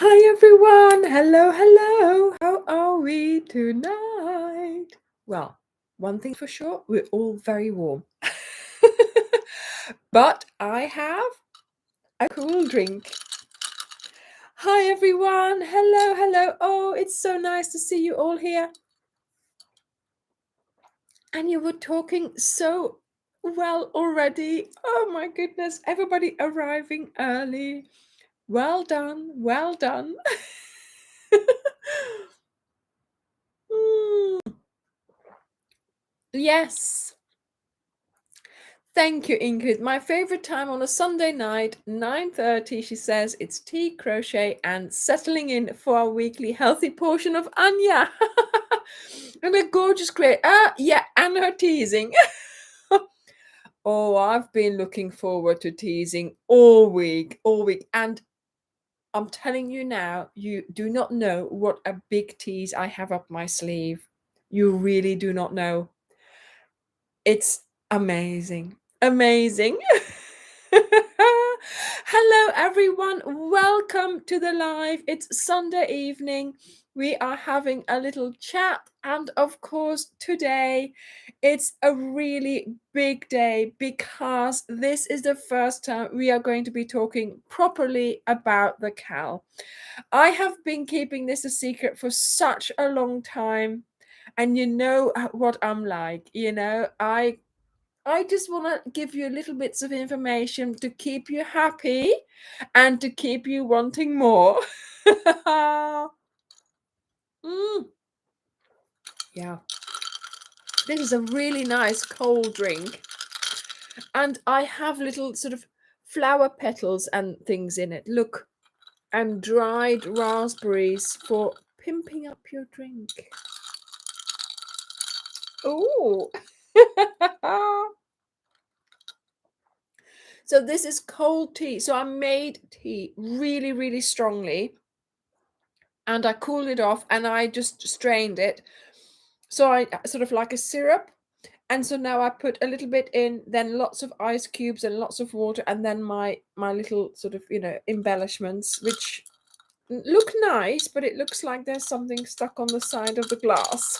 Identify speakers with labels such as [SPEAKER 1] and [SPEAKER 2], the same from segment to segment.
[SPEAKER 1] Hi everyone. Hello, hello. How are we tonight? Well, one thing for sure, we're all very warm. But I have a cool drink. Hi everyone. Hello, hello. Oh, it's so nice to see you all here. And you were talking so well already. Oh my goodness. Everybody arriving early. Well done. Well done. Yes. Thank you, Ingrid. My favorite time on a Sunday night, 9:30, she says, it's tea, crochet, and settling in for our weekly healthy portion of Anja. And a gorgeous crate. Yeah, and her teasing. Oh, I've been looking forward to teasing all week. And I'm telling you now, you do not know what a big tease I have up my sleeve. You really do not know. It's amazing. Amazing. Hello, everyone. Welcome to the live. It's Sunday evening. We are having a little chat. And of course, today it's a really big day because this is the first time we are going to be talking properly about the cowl. I have been keeping this a secret for such a long time. And you know what I'm like, I just want to give you little bits of information to keep you happy and to keep you wanting more. Yeah, this is a really nice cold drink, and I have little sort of flower petals and things in it. Look, and dried raspberries for pimping up your drink. Oh. So this is cold tea. So I made tea really, really strongly and I cooled it off and I just strained it. So I sort of like a syrup. And so now I put a little bit in, then lots of ice cubes and lots of water, and then my little sort of, embellishments, which look nice, but it looks like there's something stuck on the side of the glass.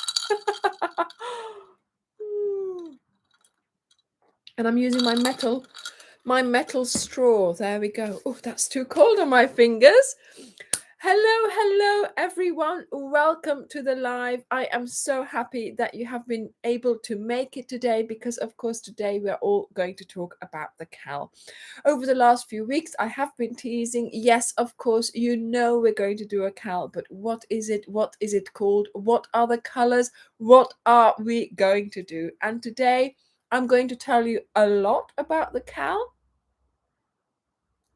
[SPEAKER 1] And I'm using my metal straw. There we go. Oh, that's too cold on my fingers. Hello, everyone. Welcome to the live. I am so happy that you have been able to make it today because, of course, today we're all going to talk about the cowl. Over the last few weeks, I have been teasing. Yes, of course, you know we're going to do a cowl, but what is it? What is it called? What are the colors? What are we going to do? And today, I'm going to tell you a lot about the cowl,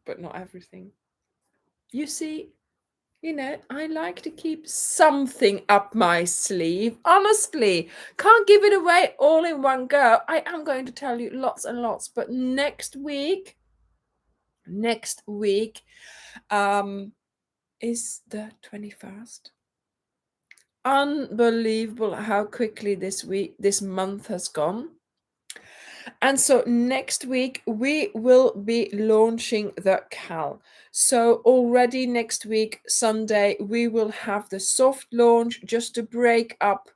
[SPEAKER 1] but not everything. You see, I like to keep something up my sleeve. Honestly, can't give it away all in one go. I am going to tell you lots and lots, but next week is the 21st. Unbelievable how quickly this month has gone. And so next week we will be launching the cowl. So already next week, Sunday, we will have the soft launch just to break up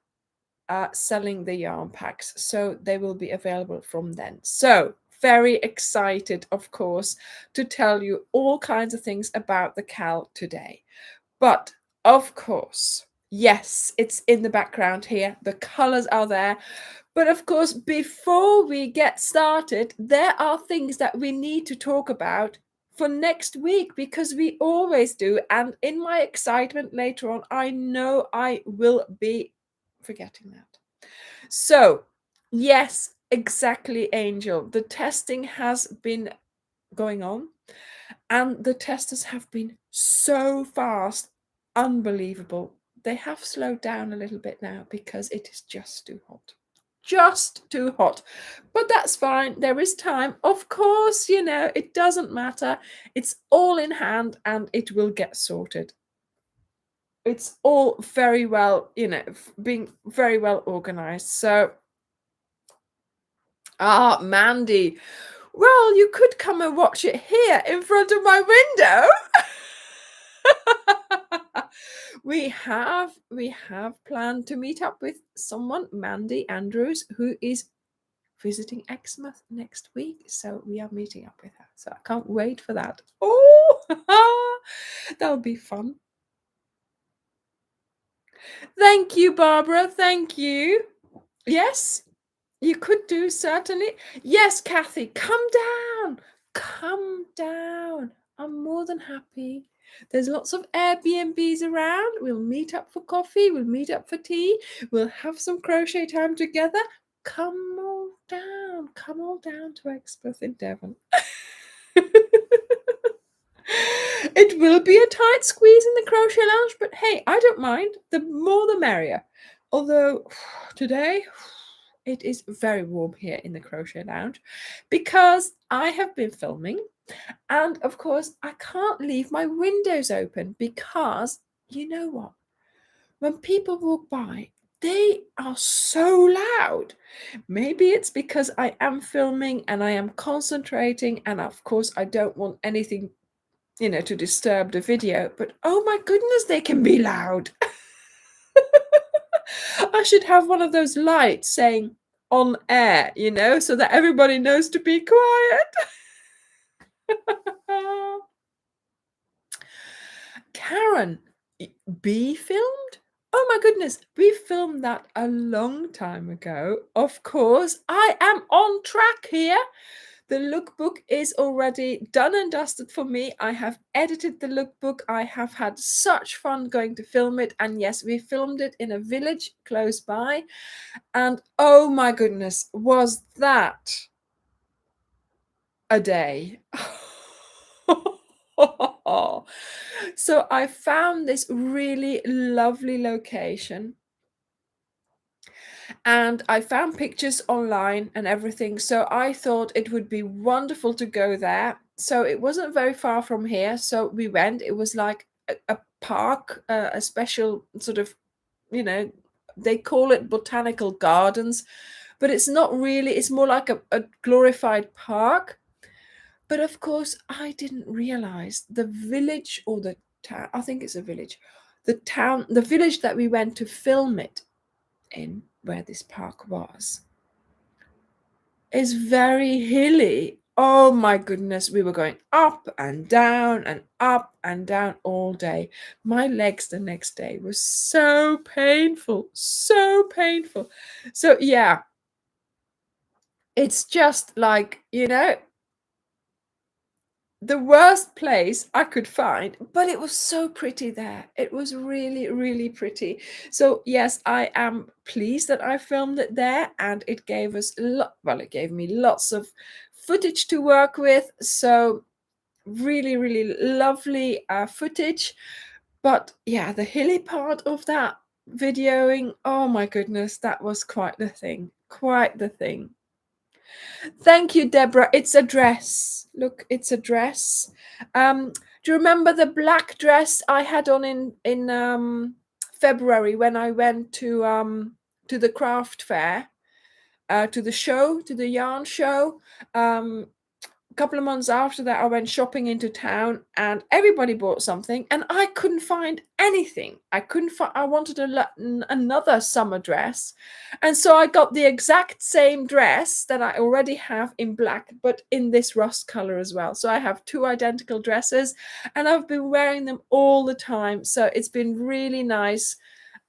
[SPEAKER 1] selling the yarn packs. So they will be available from then. So very excited, of course, to tell you all kinds of things about the cowl today. But of course, yes, it's in the background here. The colors are there. But of course, before we get started, there are things that we need to talk about for next week because we always do. And in my excitement later on, I know I will be forgetting that. So, yes, exactly, Angel. The testing has been going on and the testers have been so fast. Unbelievable. They have slowed down a little bit now because it is just too hot. Just too hot, but that's fine. There is time, of course. It doesn't matter. It's all in hand and it will get sorted. It's all very well, being very well organized. So Mandy, well, you could come and watch it here in front of my window. We have planned to meet up with someone, Mandy Andrews, who is visiting Exmouth next week. So we are meeting up with her. So I can't wait for that. Oh, that'll be fun. Thank you, Barbara. Thank you. Yes, you could do, certainly. Yes, Kathy, come down. Come down. I'm more than happy. There's lots of Airbnbs around. We'll meet up for coffee. We'll meet up for tea. We'll have some crochet time together. Come all down. Come all down to Exmouth in Devon. It will be a tight squeeze in the crochet lounge, but hey, I don't mind. The more the merrier. Although today it is very warm here in the crochet lounge because I have been filming, and of course I can't leave my windows open because you know what? When people walk by, they are so loud. Maybe it's because I am filming and I am concentrating, and of course I don't want anything, to disturb the video, but oh my goodness, they can be loud. I should have one of those lights saying on air, so that everybody knows to be quiet. Karen, be filmed? Oh my goodness, we filmed that a long time ago. Of course, I am on track here. The lookbook is already done and dusted for me. I have edited the lookbook. I have had such fun going to film it. And yes, we filmed it in a village close by. And oh my goodness, was that a day? So I found this really lovely location. And I found pictures online and everything. So I thought it would be wonderful to go there. So it wasn't very far from here. So we went. It was like a park, a special sort of, they call it botanical gardens, but it's not really. It's more like a glorified park. But of course, I didn't realize the village or the town. I think it's a village. The village that we went to film it in, where this park was, is very hilly. Oh my goodness, we were going up and down and up and down all day. My legs the next day were so painful, so painful. So yeah, it's just like, the worst place I could find, but it was so pretty there. It was really, really pretty. So yes, I am pleased that I filmed it there, and it gave us it gave me lots of footage to work with. So really, really lovely footage. But yeah, the hilly part of that videoing, oh my goodness, that was quite the thing. Quite the thing. Thank you, Deborah. It's a dress. Look, it's a dress. Do you remember the black dress I had on in February when I went to the craft fair, to the show, to the yarn show? A couple of months after that, I went shopping into town, and everybody bought something, and I couldn't find anything. I wanted another summer dress, and so I got the exact same dress that I already have in black, but in this rust color as well. So I have two identical dresses, and I've been wearing them all the time. So it's been really nice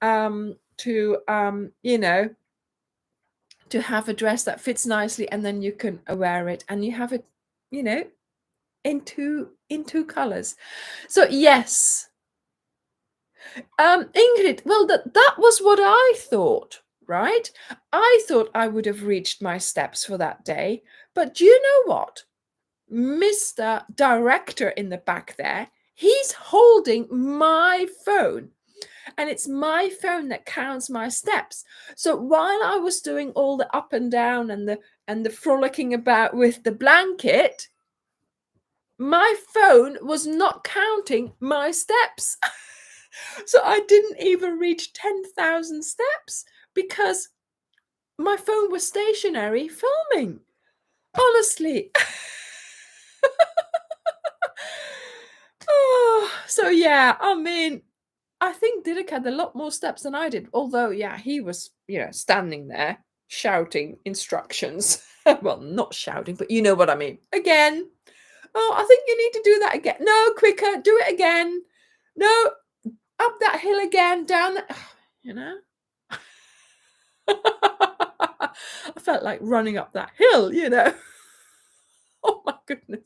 [SPEAKER 1] to to have a dress that fits nicely, and then you can wear it, and you have it, in two colors. So yes, Ingrid, well, that was what I thought, right? I thought I would have reached my steps for that day, but do you know what? Mr. Director in the back there, he's holding my phone, and it's my phone that counts my steps. So while I was doing all the up and down and the frolicking about with the blanket, my phone was not counting my steps. So I didn't even reach 10,000 steps because my phone was stationary filming. Honestly. Oh, so yeah, I mean, I think Dirk had a lot more steps than I did. Although, yeah, he was, standing there shouting instructions. Well, not shouting, but you know what I mean. Again. Oh, I think you need to do that again. No, quicker. Do it again. No, up that hill again. Down that. You know. I felt like running up that hill. Oh my goodness.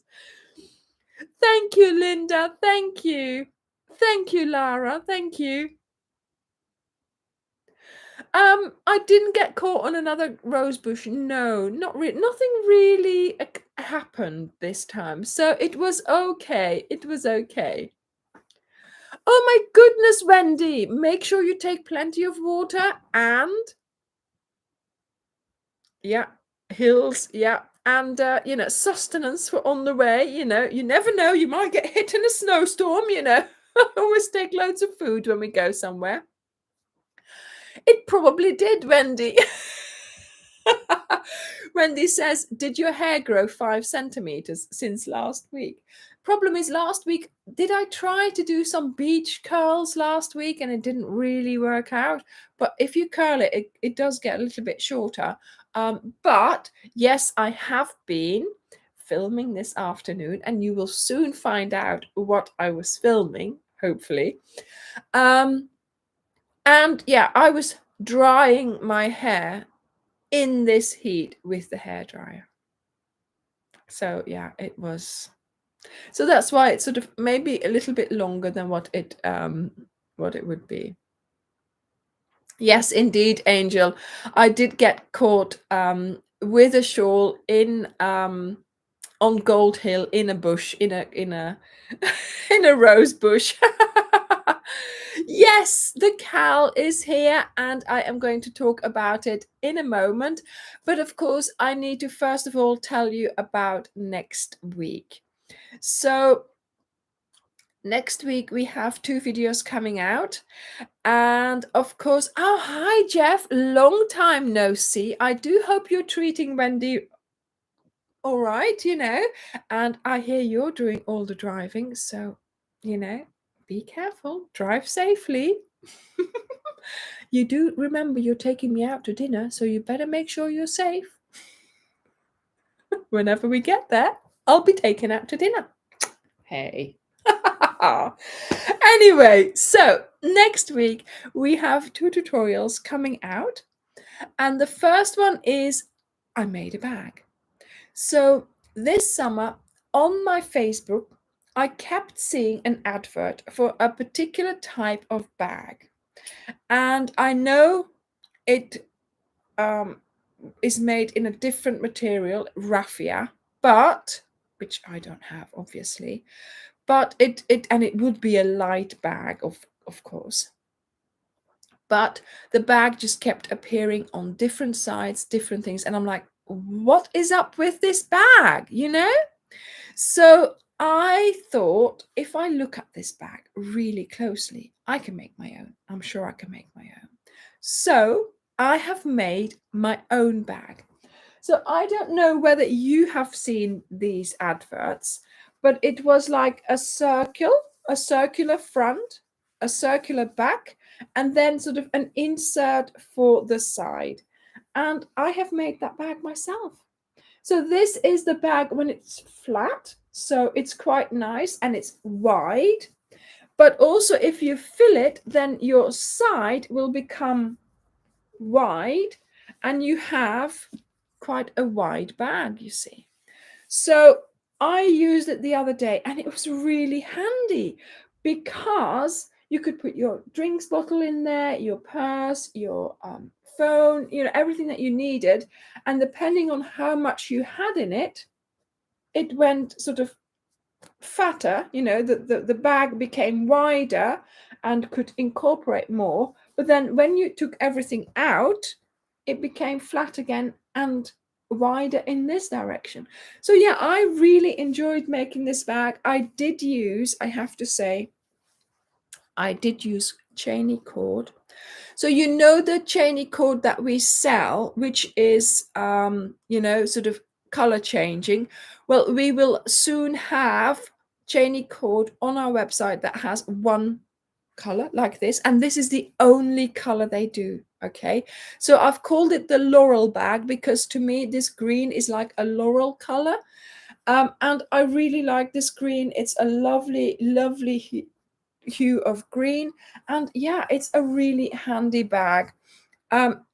[SPEAKER 1] Thank you, Linda. Thank you. Thank you, Lara. Thank you. I didn't get caught on another rose bush. No, not really. Nothing really happened this time. So it was okay. It was okay. Oh my goodness, Wendy. Make sure you take plenty of water and yeah, hills, yeah. And sustenance for on the way, you never know, you might get hit in a snowstorm, Always take loads of food when we go somewhere. It probably did, Wendy. Wendy says, did your hair grow 5 centimeters since last week? Problem is, last week, did I try to do some beach curls last week and it didn't really work out? But if you curl it, it does get a little bit shorter. But yes, I have been filming this afternoon and you will soon find out what I was filming, hopefully. And yeah, I was drying my hair in this heat with the hairdryer. So yeah, it was. So that's why it's sort of maybe a little bit longer than what it would be. Yes, indeed, Angel. I did get caught with a shawl in on Gold Hill in a bush in a in a rose bush. Yes, the cowl is here and I am going to talk about it in a moment. But of course, I need to first of all tell you about next week. So next week we have 2 videos coming out. And of course, oh, hi, Jeff. Long time no see. I do hope you're treating Wendy all right, and I hear you're doing all the driving. So, be careful, drive safely. You do remember you're taking me out to dinner, so you better make sure you're safe. Whenever we get there, I'll be taken out to dinner. Hey. Anyway, so next week we have 2 tutorials coming out. And the first one is I made a bag. So this summer on my Facebook, I kept seeing an advert for a particular type of bag. And I know it is made in a different material, raffia, but which I don't have, obviously. But it would be a light bag, of course. But the bag just kept appearing on different sides, different things. And I'm like, what is up with this bag? So I thought, if I look at this bag really closely, I can make my own. I'm sure I can make my own. So I have made my own bag. So I don't know whether you have seen these adverts, but it was like a circular front, a circular back, and then sort of an insert for the side. And I have made that bag myself. So this is the bag when it's flat. So it's quite nice and it's wide. But also if you fill it, then your side will become wide and you have quite a wide bag, you see. So I used it the other day and it was really handy because you could put your drinks bottle in there, your purse, your phone, everything that you needed. And depending on how much you had in it, it went sort of fatter, the bag became wider and could incorporate more. But then when you took everything out, it became flat again and wider in this direction. So yeah, I really enjoyed making this bag. I have to say, I did use chainy cord. So the chainy cord that we sell, which is sort of color changing. Well, we will soon have chainy cord on our website that has one color like this, and this is the only color they do. Okay, so I've called it the laurel bag because to me this green is like a laurel color, and I really like this green. It's a lovely hue of green, and yeah, it's a really handy bag.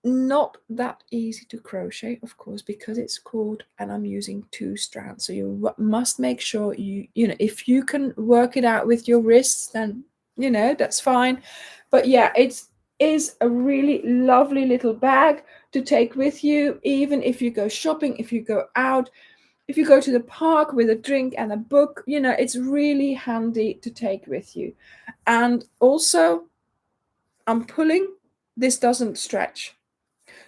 [SPEAKER 1] Not that easy to crochet, of course, because it's cord and I'm using 2 strands. So you must make sure you know, if you can work it out with your wrists, then you know that's fine. But yeah, it is a really lovely little bag to take with you, even if you go shopping, if you go out, if you go to the park with a drink and a book. You know, it's really handy to take with you. And also, I'm pulling, this doesn't stretch.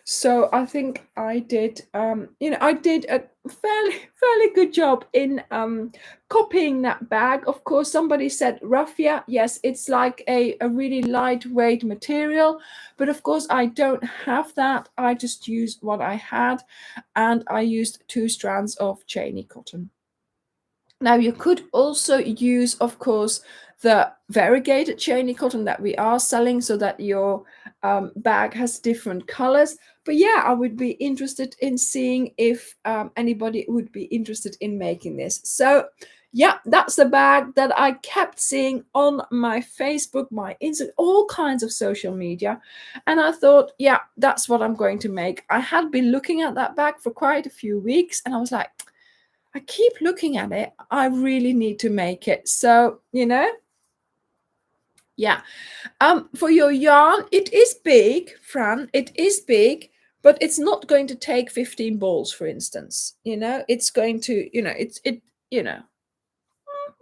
[SPEAKER 1] So I think I did, I did a fairly good job in copying that bag. Of course, somebody said raffia. Yes, it's like a really lightweight material, but of course I don't have that. I just used what I had, and I used 2 strands of chainy cotton. Now you could also use, of course, the variegated chainy cotton that we are selling, so that your bag has different colors. But yeah, I would be interested in seeing if anybody would be interested in making this. So yeah, that's the bag that I kept seeing on my Facebook, my Instagram, all kinds of social media. And I thought, yeah, that's what I'm going to make. I had been looking at that bag for quite a few weeks, and I was like, I keep looking at it. I really need to make it. So, yeah. For your yarn, it is big, Fran. It is big, but it's not going to take 15 balls, for instance. It's going to,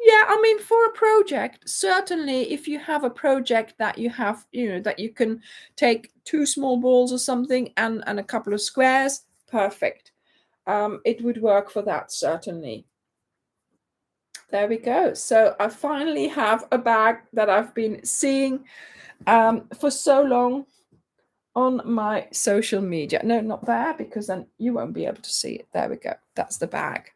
[SPEAKER 1] yeah, I mean, for a project, certainly if you have a project that you have, that you can take 2 small balls or something and a couple of squares, perfect. It would work for that, certainly. There we go. So I finally have a bag that I've been seeing for so long on my social media. No, not there, because then you won't be able to see it. There we go. That's the bag.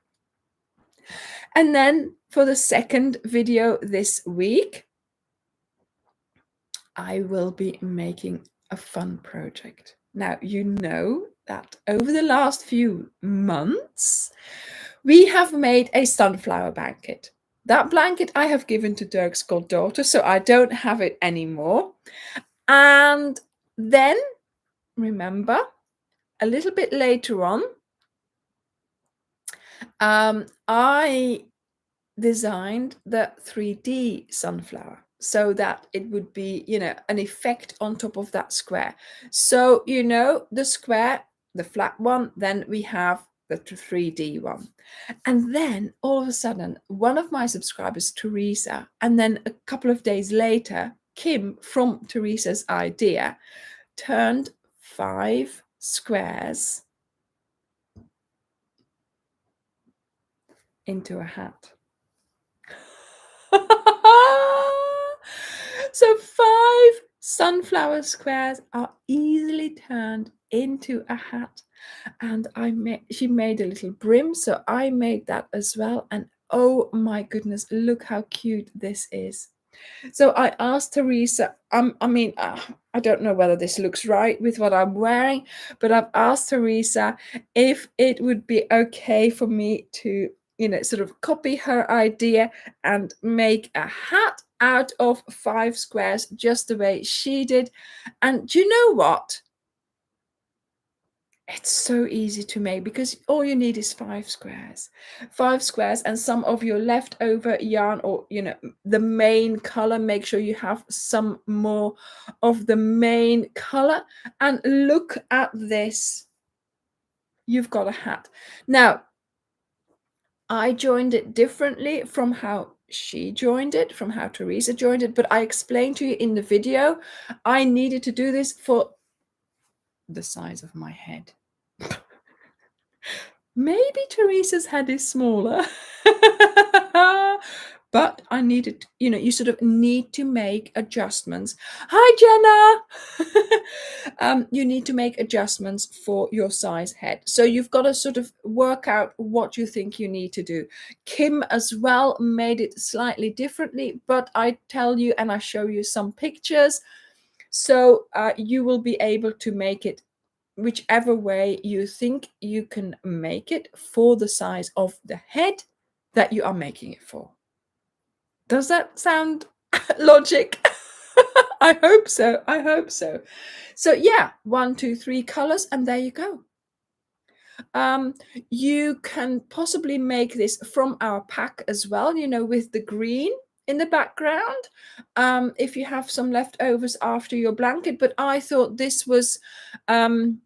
[SPEAKER 1] And then for the second video this week, I will be making a fun project. Now, you know that over the last few months, we have made a sunflower blanket. That blanket I have given to Dirk's goddaughter, so I don't have it anymore. And then, remember, a little bit later on, I designed the 3D sunflower so that it would be, an effect on top of that square. So, the square, the flat one, then we have the 3D one. And then all of a sudden, one of my subscribers, Teresa, and then a couple of days later, Kim from Teresa's idea, turned 5 squares into a hat. So 5 sunflower squares are easily turned into a hat. And she made a little brim, so I made that as well. And oh my goodness, look how cute this is. So I asked Teresa, I don't know whether this looks right with what I'm wearing, but I've asked Teresa if it would be okay for me to, sort of copy her idea and make a hat out of 5 squares, just the way she did. And do you know what? It's so easy to make because all you need is 5 squares. 5 squares and some of your leftover yarn, or, the main color. Make sure you have some more of the main color. And look at this. You've got a hat. Now, I joined it differently from how she joined it, from how Teresa joined it, but I explained to you in the video, I needed to do this for the size of my head. Maybe Teresa's head is smaller, but I needed, you sort of need to make adjustments. Hi, Jenna. You need to make adjustments for your size head. So you've got to sort of work out what you think you need to do. Kim as well made it slightly differently, but I tell you and I show you some pictures. So you will be able to make it whichever way you think you can make it for the size of the head that you are making it for. Does that sound logic? I hope so. I hope so. So yeah, 1, 2, 3 colors, and there you go. You can possibly make this from our pack as well, with the green in the background, if you have some leftovers after your blanket. But I thought this was a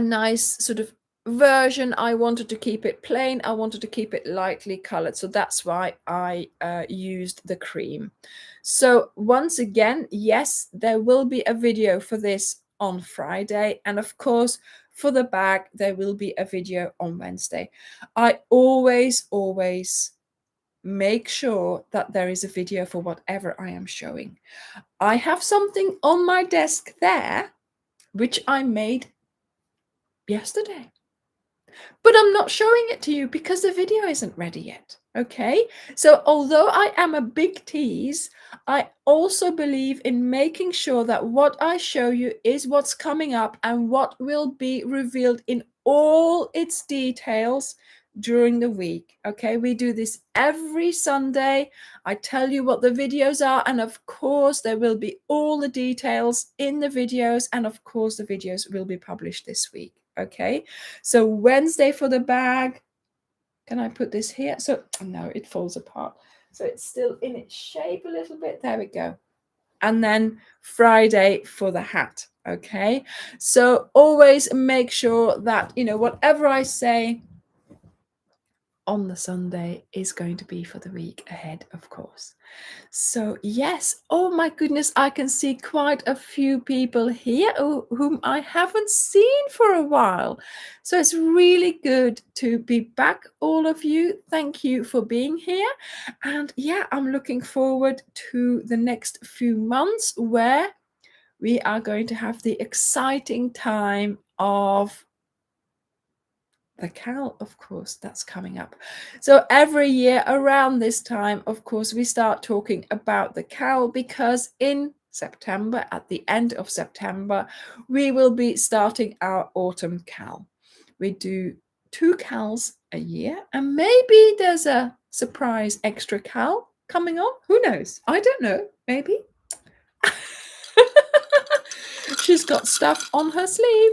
[SPEAKER 1] nice sort of version. I wanted to keep it plain. I wanted to keep it lightly colored. So that's why I used the cream. So once again, yes, there will be a video for this on Friday. And of course, for the bag, there will be a video on Wednesday. I always make sure that there is a video for whatever I am showing. I have something on my desk there, which I made yesterday, but I'm not showing it to you because the video isn't ready yet. Okay, so although I am a big tease, I also believe in making sure that what I show you is what's coming up and what will be revealed in all its details during the week. Okay, we do this every Sunday. I tell you what the videos are, and of course there will be all the details in the videos, and of course the videos will be published this week. Okay, so Wednesday for the bag. Can I put this here? So no, it falls apart. So it's still in its shape a little bit. There we go. And then Friday for the hat. Okay, so always make sure that whatever I say on the Sunday is going to be for the week ahead, of course. So yes, oh my goodness, I can see quite a few people here whom I haven't seen for a while. So it's really good to be back, all of you. Thank you for being here. And yeah, I'm looking forward to the next few months where we are going to have the exciting time of the CAL, of course, that's coming up. So every year around this time, of course, we start talking about the CAL because in September, at the end of September, we will be starting our autumn CAL. We do 2 CALs a year, and maybe there's a surprise extra CAL coming on. Who knows? I don't know. Maybe. She's got stuff on her sleeve.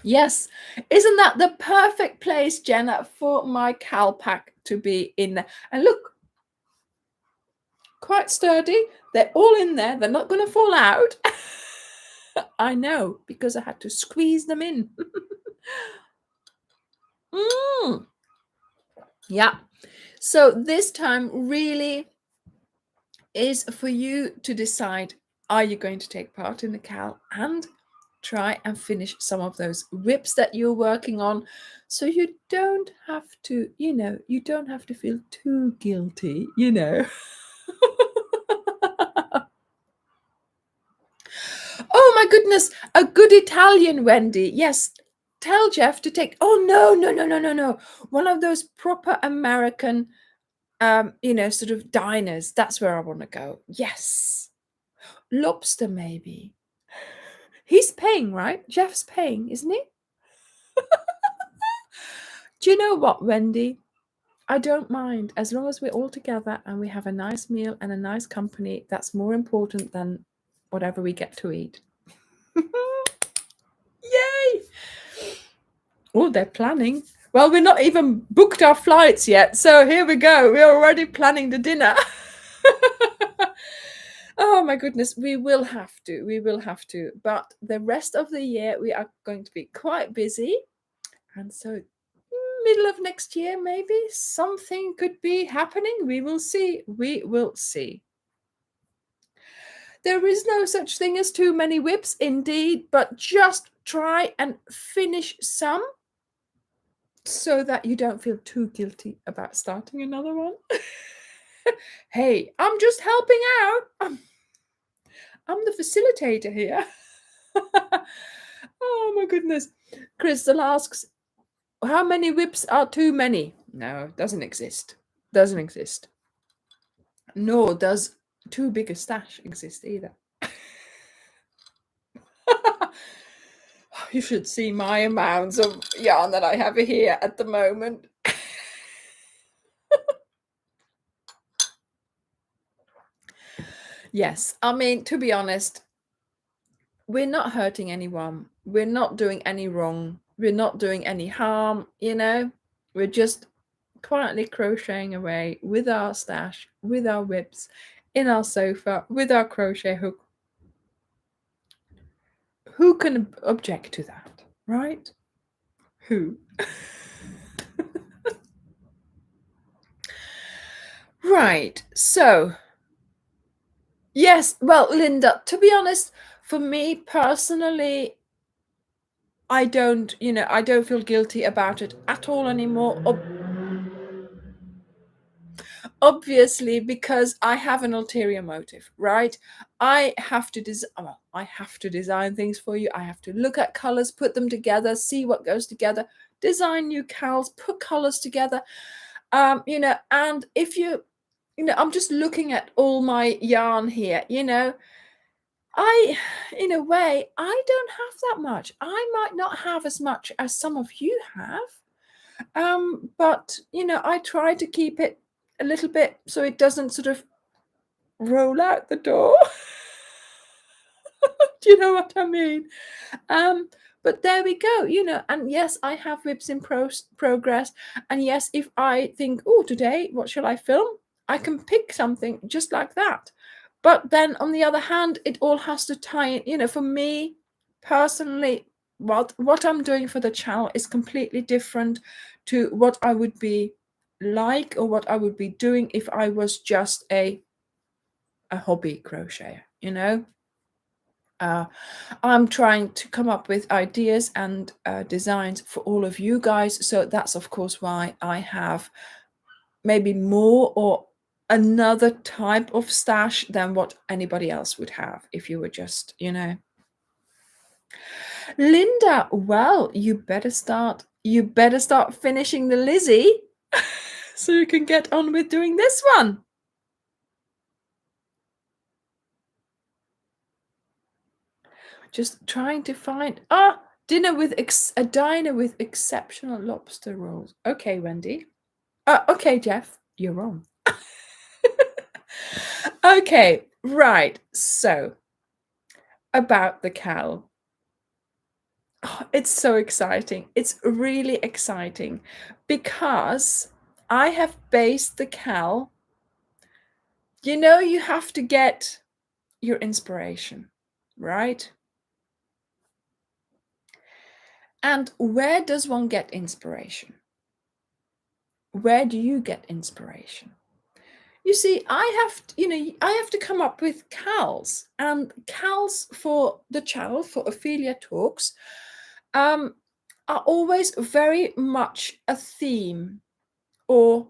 [SPEAKER 1] Yes, isn't that the perfect place, Jenna, for my CAL pack to be in there? And look, quite sturdy. They're all in there. They're not going to fall out. I know, because I had to squeeze them in. Yeah. So this time really is for you to decide, are you going to take part in the CAL and try and finish some of those whips that you're working on, so you don't have to, you don't have to feel too guilty, Oh my goodness, a good Italian, Wendy. Yes, tell Jeff to take, oh no, one of those proper American sort of diners. That's where I want to go. Yes, lobster maybe. He's paying, right? Jeff's paying, isn't he? Do you know what, Wendy? I don't mind as long as we're all together and we have a nice meal and a nice company. That's more important than whatever we get to eat. Yay! Oh, they're planning. Well, we're not even booked our flights yet. So here we go. We're already planning the dinner. Oh my goodness, we will have to. We will have to. But the rest of the year, we are going to be quite busy. And so middle of next year, maybe something could be happening. We will see. We will see. There is no such thing as too many whips, indeed, but just try and finish some so that you don't feel too guilty about starting another one. Hey, I'm just helping out. I'm the facilitator here. Oh my goodness. Crystal asks, how many whips are too many? No, doesn't exist. Doesn't exist. Nor does too big a stash exist either. You should see my amounts of yarn that I have here at the moment. Yes, I mean, to be honest, we're not hurting anyone. We're not doing any wrong. We're not doing any harm, you know? We're just quietly crocheting away with our stash, with our whips, in our sofa, with our crochet hook. Who can object to that, right? Who? Right, so yes, well, Linda, to be honest, for me personally, I don't feel guilty about it at all anymore. Obviously, because I have an ulterior motive, right? I have to design things for you. I have to look at colors, put them together, see what goes together, design new cowls, put colors together. And if I'm just looking at all my yarn here, in a way, I don't have that much. I might not have as much as some of you have. But I try to keep it a little bit so it doesn't sort of roll out the door. Do you know what I mean? But there we go, and yes, I have whips in progress. And yes, if I think, oh, today, what shall I film? I can pick something just like that. But then on the other hand, it all has to tie in, for me personally, what I'm doing for the channel is completely different to what I would be like or what I would be doing if I was just a hobby crocheter. I'm trying to come up with ideas and designs for all of you guys. So that's, of course, why I have maybe more or another type of stash than what anybody else would have if you were just, Linda, well, you better start finishing the Lizzie so you can get on with doing this one. Just trying to find a diner with exceptional lobster rolls. Okay, Wendy. Okay, Jeff, you're wrong. Okay, right. So about the cowl. Oh, it's so exciting. It's really exciting because I have based the cowl. You have to get your inspiration, right? And where does one get inspiration? Where do you get inspiration? You see, I have to come up with cowls, and cowls for the channel for Ophelia Talks are always very much a theme or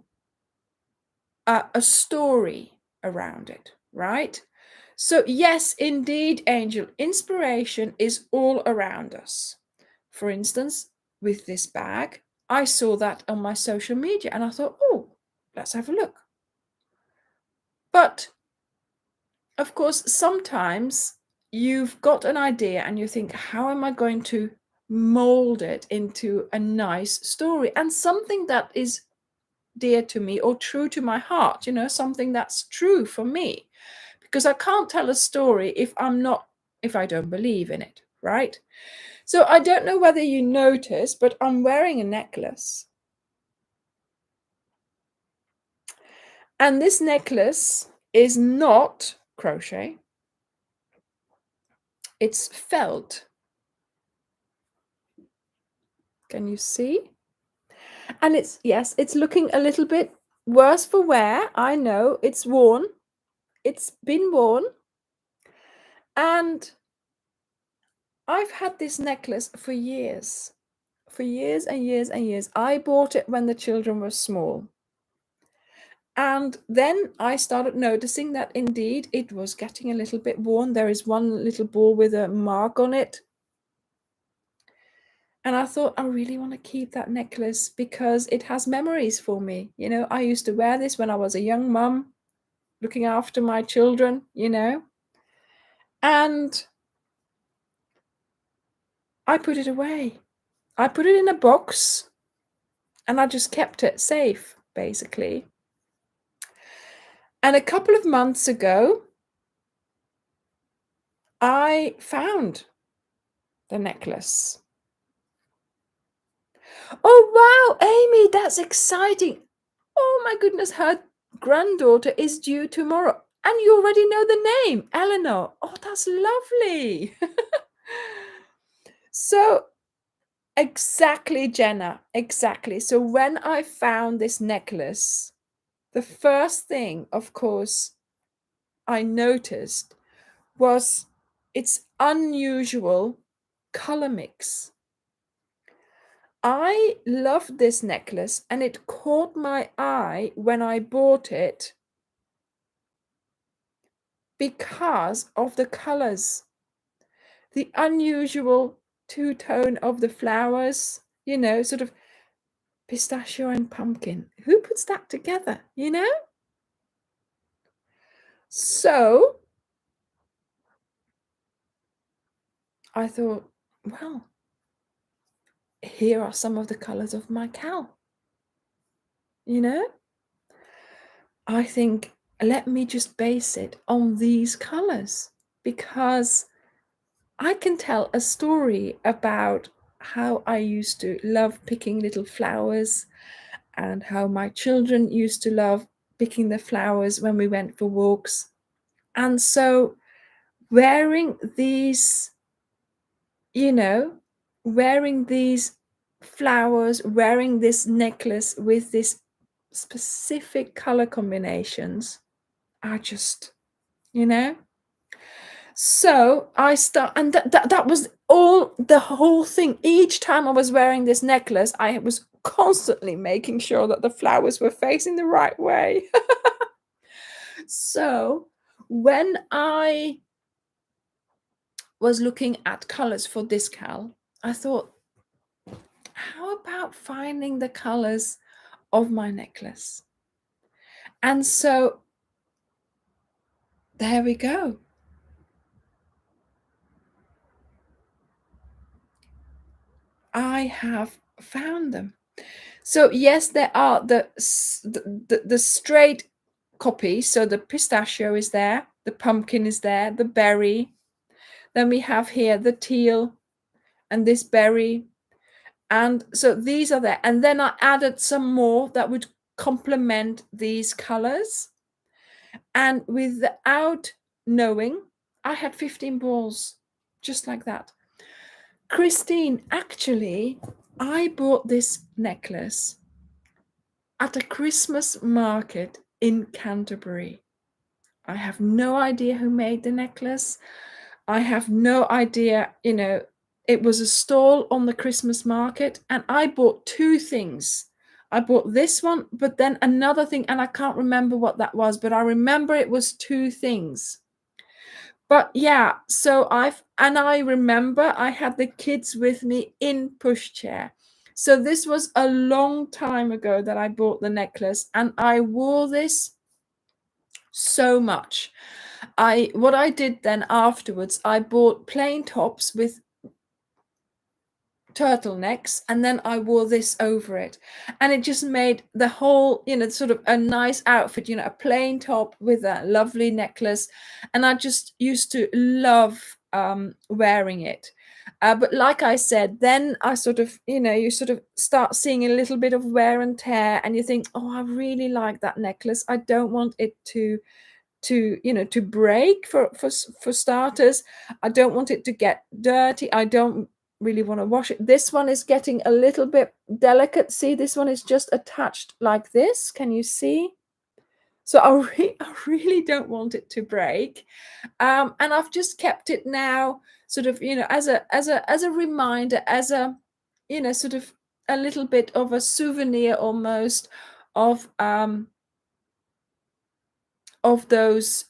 [SPEAKER 1] a story around it, right? So yes, indeed, Angel, inspiration is all around us. For instance, with this bag, I saw that on my social media and I thought, oh, let's have a look. But of course, sometimes you've got an idea and you think, how am I going to mold it into a nice story and something that is dear to me or true to my heart, something that's true for me? Because I can't tell a story if I don't believe in it, right? So I don't know whether you notice, but I'm wearing a necklace. And this necklace is not crochet. It's felt. Can you see? And it's looking a little bit worse for wear. I know, it's worn. It's been worn. And I've had this necklace for years. for years and years and years. I bought it when the children were small. And then I started noticing that indeed it was getting a little bit worn. There is one little ball with a mark on it. And I thought, I really want to keep that necklace because it has memories for me. You know, I used to wear this when I was a young mum, looking after my children, you know. And I put it away. I put it in a box and I just kept it safe, basically. And a couple of months ago, I found the necklace. Oh, wow, Amy, that's exciting. Oh, my goodness, her granddaughter is due tomorrow. And you already know the name, Eleanor. Oh, that's lovely. So, exactly, Jenna, exactly. So when I found this necklace, the first thing, of course, I noticed was its unusual color mix. I loved this necklace and it caught my eye when I bought it because of the colors, the unusual two-tone of the flowers, you know, sort of pistachio and pumpkin. Who puts that together, you know? So I thought, well, here are some of the colors of my cow, you know? I think, let me just base it on these colors because I can tell a story about how I used to love picking little flowers and how my children used to love picking the flowers when we went for walks. And so wearing these, you know, wearing these flowers, wearing this necklace with this specific color combinations are just, you know. So I start, and that was all, the whole thing. Each time I was wearing this necklace, I was constantly making sure that the flowers were facing the right way. So when I was looking at colors for this cowl, I thought, how about finding the colors of my necklace? And so there we go. I have found them. So yes, there are the straight copy. So the pistachio is there, the pumpkin is there, the berry. Then we have here the teal and this berry. And so these are there. And then I added some more that would complement these colors. And without knowing, I had 15 balls, just like that. Christine, actually, I bought this necklace at a Christmas market in Canterbury. I have no idea who made the necklace. I have no idea, you know, it was a stall on the Christmas market and I bought two things. I bought this one, but then another thing, and I can't remember what that was, but I remember it was two things. But yeah, so I remember I had the kids with me in pushchair. So this was a long time ago that I bought the necklace and I wore this so much. What I did then afterwards, I bought plain tops with turtlenecks and then I wore this over it, and it just made the whole, you know, sort of a nice outfit, you know, a plain top with a lovely necklace, and I just used to love wearing it. But like I said, then I sort of, you know, you sort of start seeing a little bit of wear and tear and you think, oh, I really like that necklace. I don't want it to you know, to break for starters. I don't want it to get dirty. I don't really want to wash it. This one is getting a little bit delicate. See, this one is just attached like this. Can you see? So I really don't want it to break. And I've just kept it now sort of, you know, as a reminder, as a sort of a little bit of a souvenir almost of those,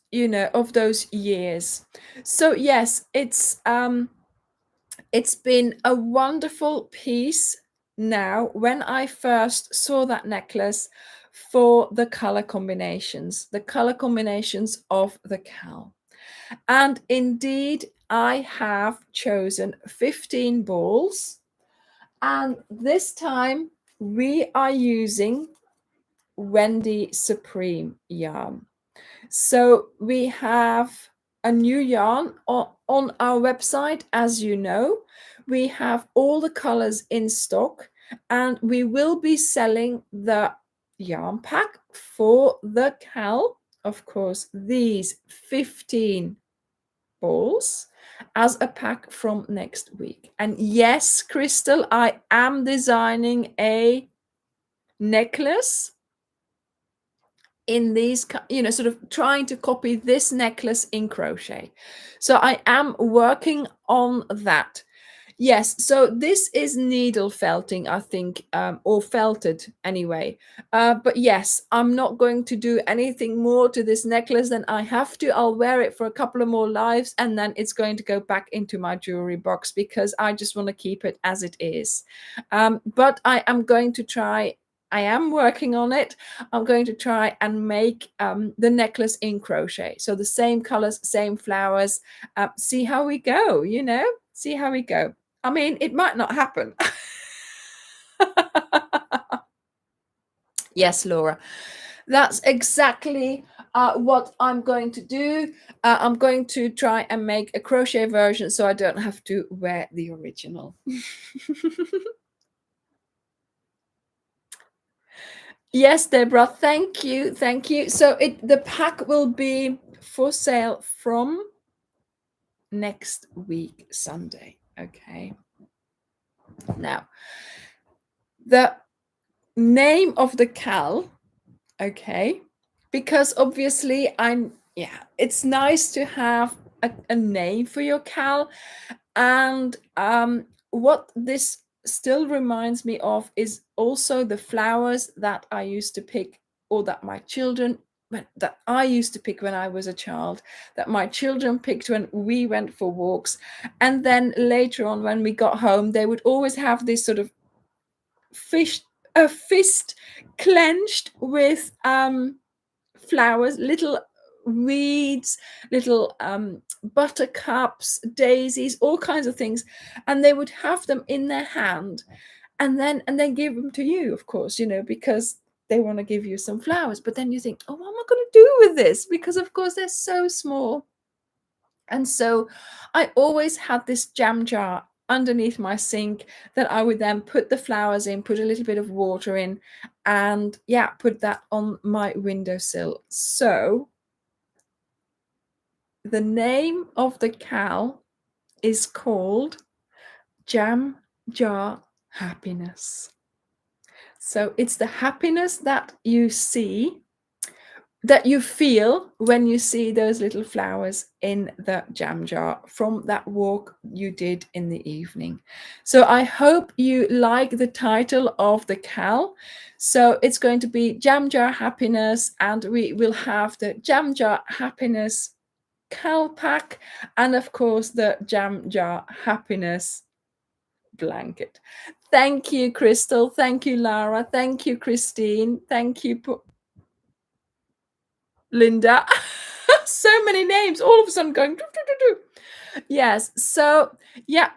[SPEAKER 1] of those years. So yes, it's been a wonderful piece. Now, when I first saw that necklace, for the color combinations of the cowl. And indeed, I have chosen 15 balls. And this time we are using Wendy Supreme yarn. So we have a new yarn on our website, as you know. We have all the colors in stock, and we will be selling the yarn pack for the cowl. Of course, these 15 balls as a pack from next week. And yes, Crystal, I am designing a necklace in these, sort of trying to copy this necklace in crochet. So I am working on that. Yes, so this is needle felting, I think, or felted anyway. But yes, I'm not going to do anything more to this necklace than I have to. I'll wear it for a couple of more lives, and then it's going to go back into my jewelry box because I just want to keep it as it is. But I am going to try. I am working on it. I'm going to try and make the necklace in crochet. So the same colors, same flowers. See how we go, see how we go. I mean, it might not happen. Yes, Laura, that's exactly what I'm going to do. I'm going to try and make a crochet version so I don't have to wear the original. Yes, Deborah, thank you. Thank you. So the pack will be for sale from next week, Sunday. Okay. Now, the name of the cowl, okay, because obviously it's nice to have a name for your cowl. And what this still reminds me of is also the flowers that I used to pick, or that my children, that I used to pick when I was a child, that my children picked when we went for walks. And then later on, when we got home, they would always have this sort of a fist clenched with flowers, little reeds, little buttercups, daisies, all kinds of things, and they would have them in their hand, and then give them to you, of course, because they want to give you some flowers. But then you think, oh, what am I going to do with this? Because of course they're so small. And so I always had this jam jar underneath my sink that I would then put the flowers in, put a little bit of water in, and put that on my windowsill. So the name of the cowl is called Jam Jar Happiness. So it's the happiness that you see, that you feel when you see those little flowers in the jam jar from that walk you did in the evening. So I hope you like the title of the cowl. So it's going to be Jam Jar Happiness, and we will have the Jam Jar Happiness cowl pack, and of course the Jam Jar Happiness blanket. Thank you, Crystal. Thank you, Lara. Thank you, Christine. Thank you, Linda. So many names all of a sudden going. Yes. So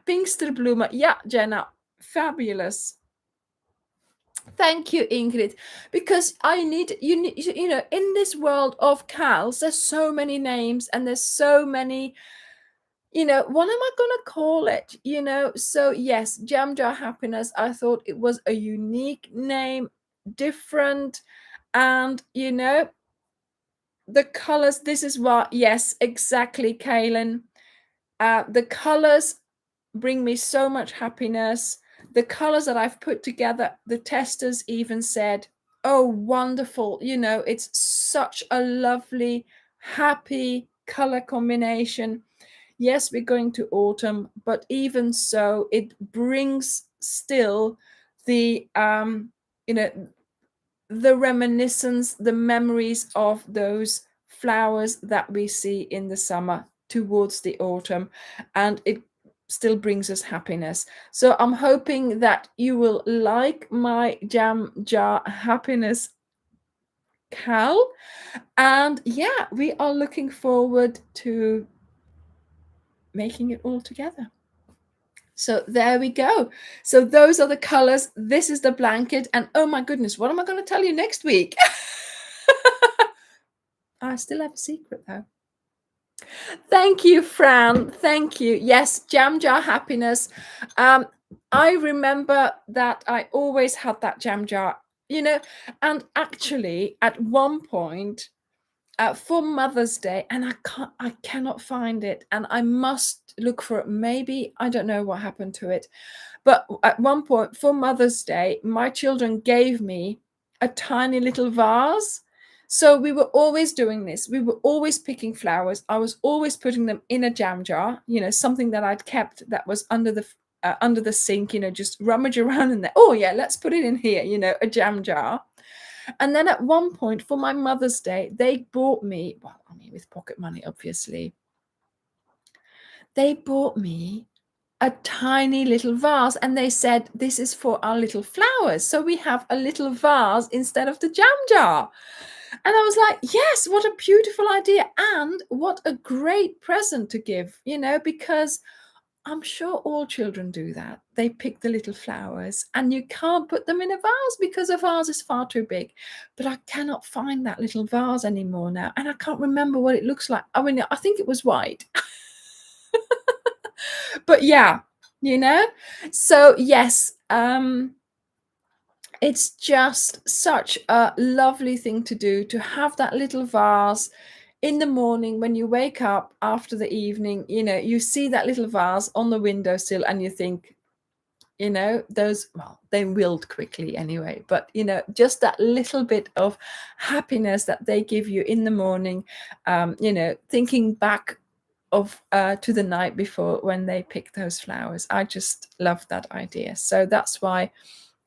[SPEAKER 1] Pinksterbloomer. Yeah, Jenna. Fabulous. Thank you, Ingrid. Because in this world of cows, there's so many names and there's so many, what am I going to call it? So yes, Jam Jar Happiness. I thought it was a unique name, different. And, the colors, this is what, yes, exactly, Kaylin. The colors bring me so much happiness. The colors that I've put together, the testers even said, oh, wonderful. It's such a lovely, happy color combination. Yes, we're going to autumn, but even so, it brings still the you know, the reminiscence, the memories of those flowers that we see in the summer towards the autumn, and it still brings us happiness. So I'm hoping that you will like my jam jar happiness cal, and yeah, we are looking forward to making it all together. So there we go. So those are the colors. This is the blanket. And oh my goodness, what am I going to tell you next week? I still have a secret though. Thank you, Fran. Thank you. Yes, jam jar happiness. I remember that I always had that jam jar, and actually at one point, for Mother's Day, and I cannot find it, and I must look for it. Maybe I don't know what happened to it, but at one point for Mother's Day, my children gave me a tiny little vase. So we were always doing this. We were always picking flowers. I was always putting them in a jam jar, something that I'd kept that was under the sink, just rummage around in there. Oh yeah, let's put it in here, a jam jar. And then at one point for my Mother's Day, they bought me, well, I mean, with pocket money, obviously, they bought me a tiny little vase, and they said, this is for our little flowers. So we have a little vase instead of the jam jar. And I was like, yes, what a beautiful idea. And what a great present to give, because I'm sure all children do that. They pick the little flowers, and you can't put them in a vase because a vase is far too big. But I cannot find that little vase anymore now. And I can't remember what it looks like. I mean, I think it was white. But yeah, so yes, it's just such a lovely thing to do, to have that little vase in the morning when you wake up after the evening. You see that little vase on the windowsill and you think, those, well, they wilt quickly anyway, but just that little bit of happiness that they give you in the morning, thinking back of to the night before when they picked those flowers. I just love that idea. So that's why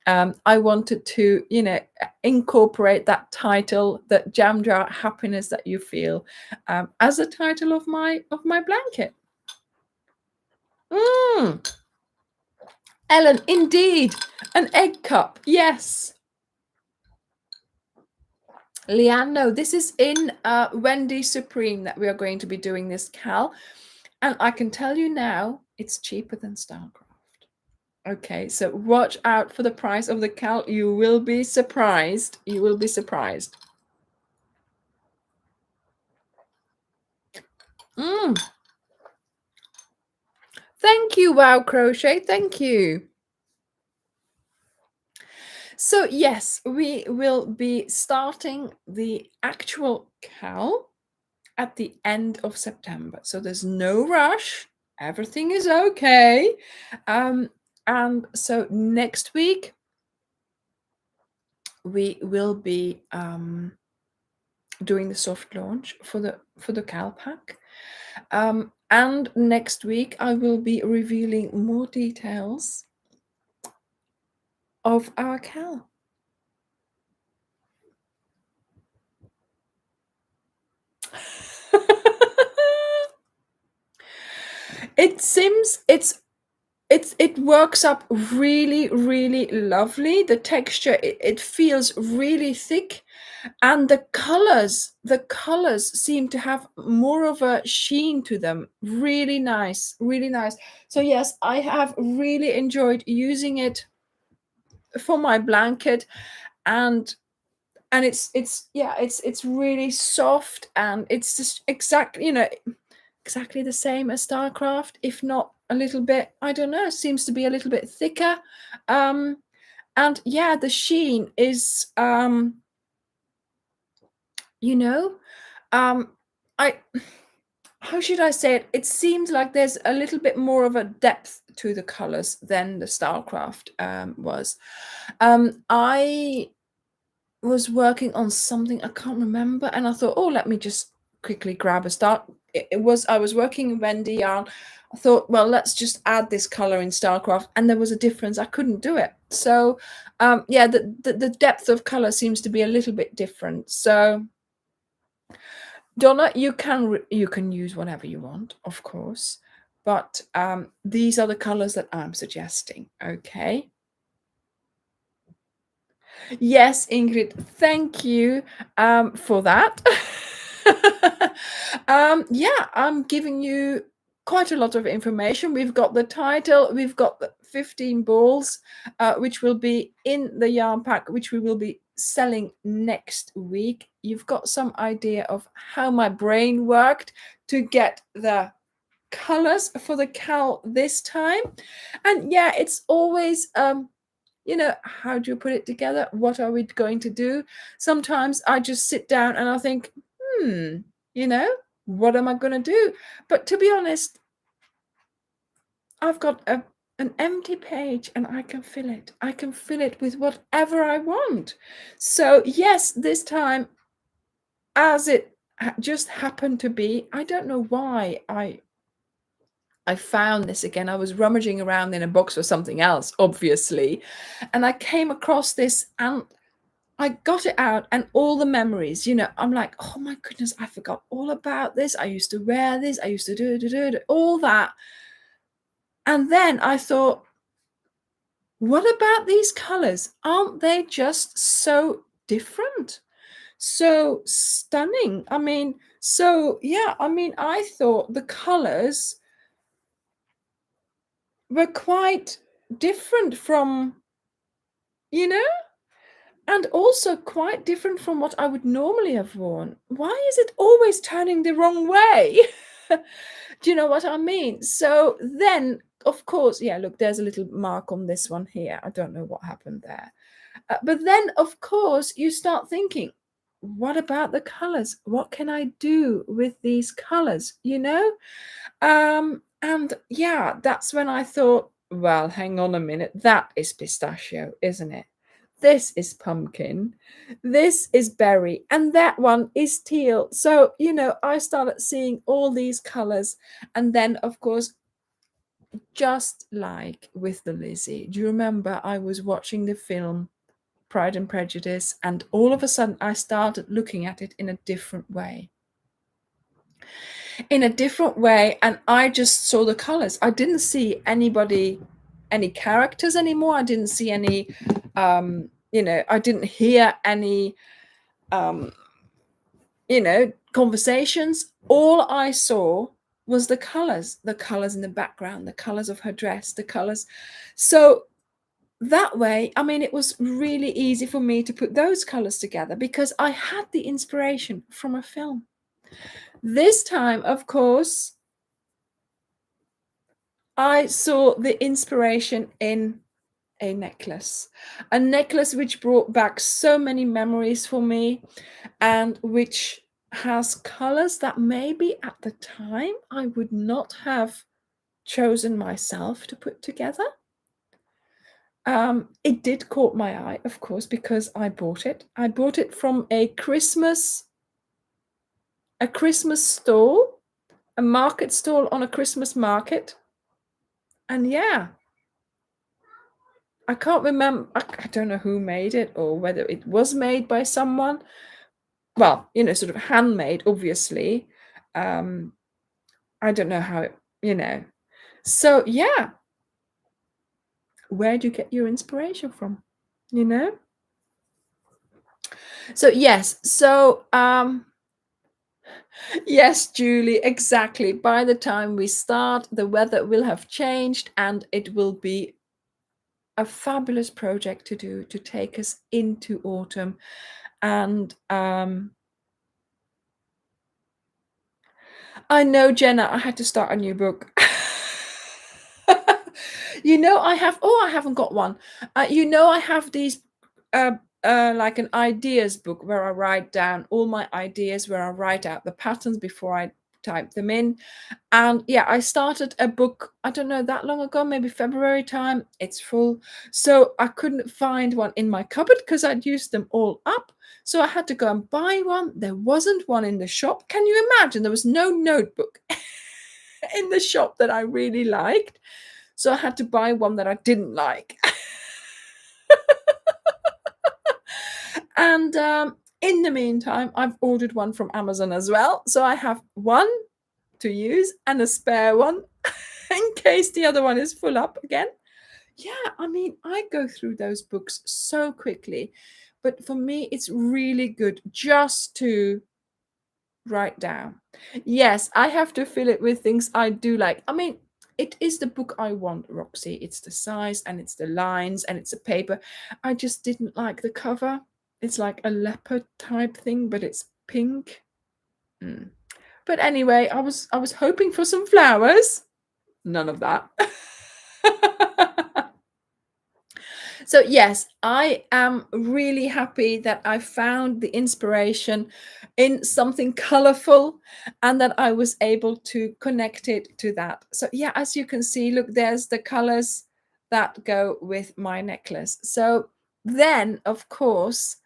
[SPEAKER 1] I wanted to incorporate that title, that jam jar happiness that you feel, as a title of my blanket. Ellen, indeed, an egg cup. Yes. Leanne, no, this is in Wendy Supreme that we are going to be doing this cal. And I can tell you now, it's cheaper than Starcraft. Okay, so watch out for the price of the cal. You will be surprised. You will be surprised. Thank you, Wow Crochet. Thank you. So yes, we will be starting the actual cal at the end of September. So there's no rush. Everything is okay. And so next week we will be doing the soft launch for the cal pack. And next week I will be revealing more details of our cal. It seems it works up really, really lovely. The texture, it feels really thick, and the colors seem to have more of a sheen to them. Really nice, really nice. So yes, I have really enjoyed using it for my blanket, and it's really soft, and it's just exactly the same as Starcraft, if not a little bit, I don't know, seems to be a little bit thicker. And yeah, the sheen is I how should I say it? It seems like there's a little bit more of a depth to the colors than the Starcraft was. I was working on something, I can't remember, and I thought, oh, let me just quickly grab a start. I was working in Wendy yarn. I thought, well, let's just add this color in Starcraft, and there was a difference. I couldn't do it. So yeah, the depth of color seems to be a little bit different. So Donna, you can use whatever you want, of course, but these are the colors that I'm suggesting. Okay. Yes, Ingrid, thank you for that. Yeah, I'm giving you quite a lot of information. We've got the title, we've got the 15 balls, which will be in the yarn pack, which we will be selling next week. You've got some idea of how my brain worked to get the colors for the cowl this time. And yeah, it's always how do you put it together? What are we going to do? Sometimes I just sit down and I think, you know, what am I going to do? But to be honest, I've got an empty page and I can fill it. I can fill it with whatever I want. So yes, this time, as it just happened to be, I don't know why I found this again. I was rummaging around in a box for something else, obviously, and I came across this and I got it out, and all the memories, I'm like, oh my goodness, I forgot all about this. I used to wear this. I used to do all that. And then I thought, what about these colors? Aren't they just so different? So stunning. I mean, I thought the colors were quite different from, and also quite different from what I would normally have worn. Why is it always turning the wrong way? Do you know what I mean? So then, of course, yeah, look, there's a little mark on this one here. I don't know what happened there. But then, of course, you start thinking, what about the colors? What can I do with these colors? And yeah, that's when I thought, well, hang on a minute. That is pistachio, isn't it? This is pumpkin. This is berry. And that one is teal. So, I started seeing all these colors. And then, of course, just like with the Lizzie, do you remember I was watching the film Pride and Prejudice, and all of a sudden I started looking at it in a different way. And I just saw the colors. I didn't see any characters anymore. I didn't see any I didn't hear any conversations. All I saw was the colors in the background, the colors of her dress, the colors. So that way, I mean, it was really easy for me to put those colors together because I had the inspiration from a film. This time, of course, I saw the inspiration in a necklace which brought back so many memories for me, and which has colors that maybe at the time I would not have chosen myself to put together. It did caught my eye, of course, because I bought it. I bought it from a Christmas stall, a market stall on a Christmas market. And yeah, I can't remember. I don't know who made it or whether it was made by someone. Well, sort of handmade, obviously. I don't know how it. So yeah, where do you get your inspiration from? So yes, so yes, Julie, exactly. By the time we start, the weather will have changed, and it will be a fabulous project to do to take us into autumn. And I know, Jenna, I had to start a new book. I haven't got one. I have these like an ideas book where I write down all my ideas, where I write out the patterns before I type them in. And yeah, I started a book, I don't know, that long ago, maybe February time. It's full. So I couldn't find one in my cupboard because I'd used them all up. So I had to go and buy one. There wasn't one in the shop. Can you imagine? There was no notebook in the shop that I really liked. So I had to buy one that I didn't like. And in the meantime, I've ordered one from Amazon as well. So I have one to use and a spare one in case the other one is full up again. Yeah, I mean, I go through those books so quickly. But for me, it's really good just to write down. Yes, I have to fill it with things I do like. I mean, it is the book I want, Roxy. It's the size and it's the lines and it's the paper. I just didn't like the cover. It's like a leopard type thing, but it's pink. Mm. But anyway, I was hoping for some flowers. None of that. So yes, I am really happy that I found the inspiration in something colorful and that I was able to connect it to that. So yeah, as you can see, look, there's the colors that go with my necklace. So then, of course,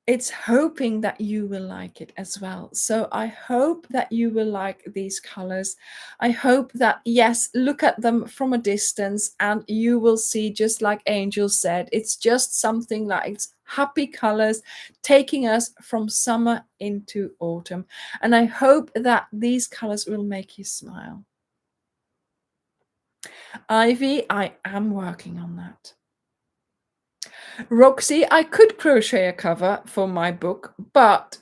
[SPEAKER 1] it's hoping that you will like it as well. So I hope that you will like these colors. I hope that, yes, look at them from a distance and you will see, just like Angel said, it's just something like it's happy colors taking us from summer into autumn. And I hope that these colors will make you smile. Ivy, I am working on that. Roxy, I could crochet a cover for my book, but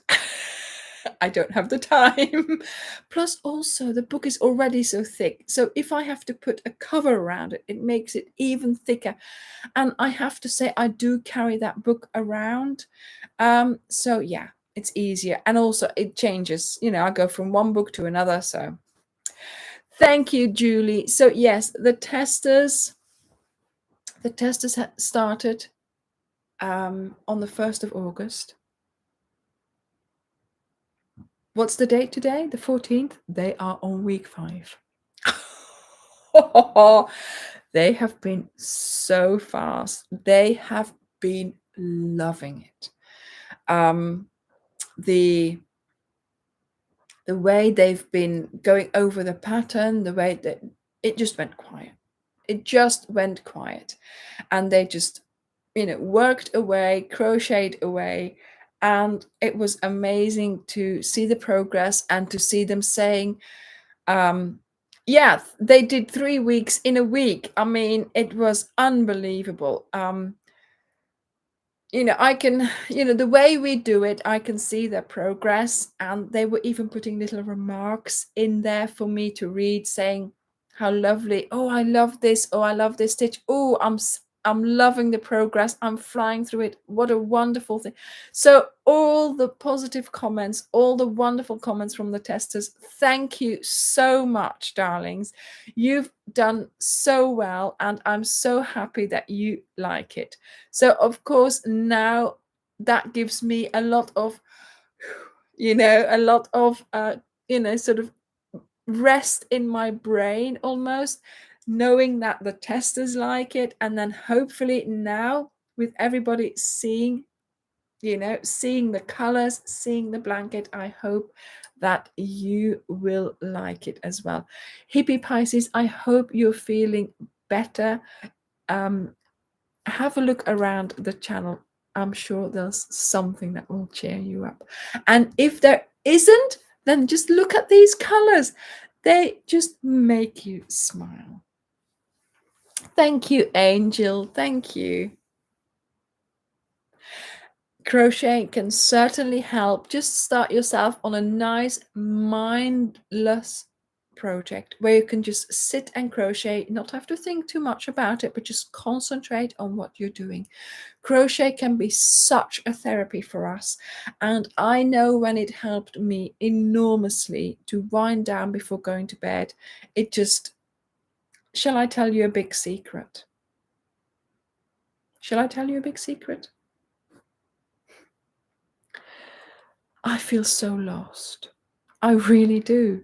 [SPEAKER 1] I don't have the time. Plus, also, the book is already so thick. So if I have to put a cover around it, it makes it even thicker. And I have to say, I do carry that book around. So yeah, it's easier. And also it changes. You know, I go from one book to another. So thank you, Julie. So yes, the testers started on the 1st of August. What's the date today? The 14th? They are on week 5. They have been so fast. They have been loving it. The way they've been going over the pattern, the way that it just went quiet. It just went quiet. And they just, worked away, crocheted away. And it was amazing to see the progress and to see them saying, yeah, they did 3 weeks in a week. I mean, it was unbelievable. I can, the way we do it, I can see their progress. And they were even putting little remarks in there for me to read, saying how lovely. Oh, I love this. Oh, I love this stitch. Oh, I'm loving the progress. I'm flying through it. What a wonderful thing. So all the positive comments, all the wonderful comments from the testers, thank you so much, darlings. You've done so well, and I'm so happy that you like it. So of course, now that gives me a lot of, sort of rest in my brain almost, knowing that the testers like it. And then hopefully now with everybody seeing the colors, seeing the blanket, I hope that you will like it as well. Hippie Pisces, I hope you're feeling better. Have a look around the channel. I'm sure there's something that will cheer you up. And if there isn't, then just look at these colors. They just make you smile. Thank you, Angel. Thank you. Crochet can certainly help. Just start yourself on a nice, mindless project where you can just sit and crochet, not have to think too much about it, but just concentrate on what you're doing. Crochet can be such a therapy for us, and I know when it helped me enormously to wind down before going to bed. It just, shall I tell you a big secret? Shall I tell you a big secret? I feel so lost. I really do.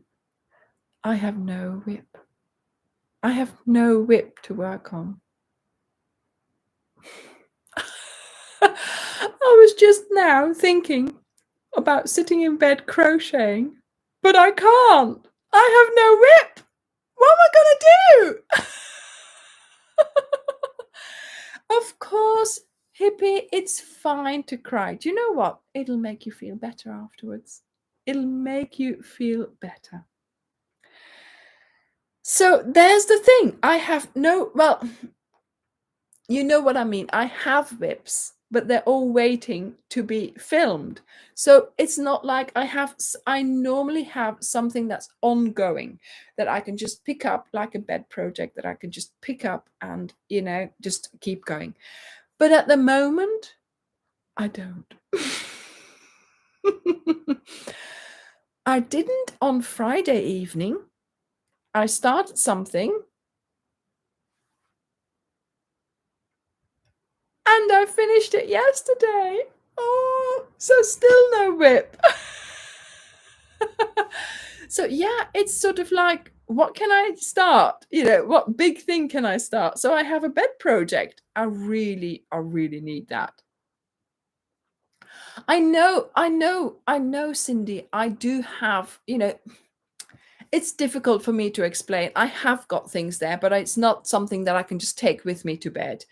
[SPEAKER 1] I have no whip. I have no whip to work on. I was just now thinking about sitting in bed crocheting, but I can't. I have no whip. What am I going to do? Of course, Hippie, it's fine to cry. Do you know what? It'll make you feel better afterwards. It'll make you feel better. So there's the thing. I have no, well, you know what I mean. I have whips, but they're all waiting to be filmed. So it's not like I normally have something that's ongoing that I can just pick up, like a bed project that I can just pick up and, just keep going. But at the moment, I don't. I didn't on Friday evening. I started something and I finished it yesterday. Oh, so still no whip. So yeah, it's sort of like, what can I start? What big thing can I start? So I have a bed project. I really need that. I know, Cindy. I do have, it's difficult for me to explain. I have got things there, but it's not something that I can just take with me to bed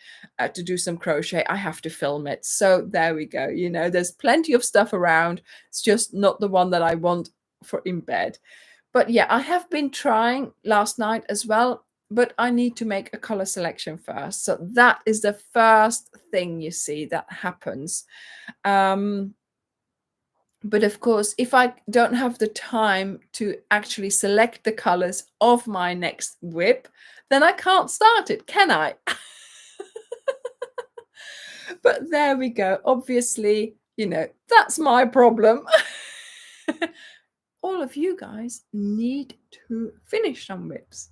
[SPEAKER 1] to do some crochet. I have to film it. So there we go. There's plenty of stuff around. It's just not the one that I want for in bed. But yeah, I have been trying last night as well, but I need to make a color selection first. So that is the first thing you see that happens. But of course, if I don't have the time to actually select the colors of my next whip, then I can't start it, can I? But there we go. Obviously, that's my problem. All of you guys need to finish some whips.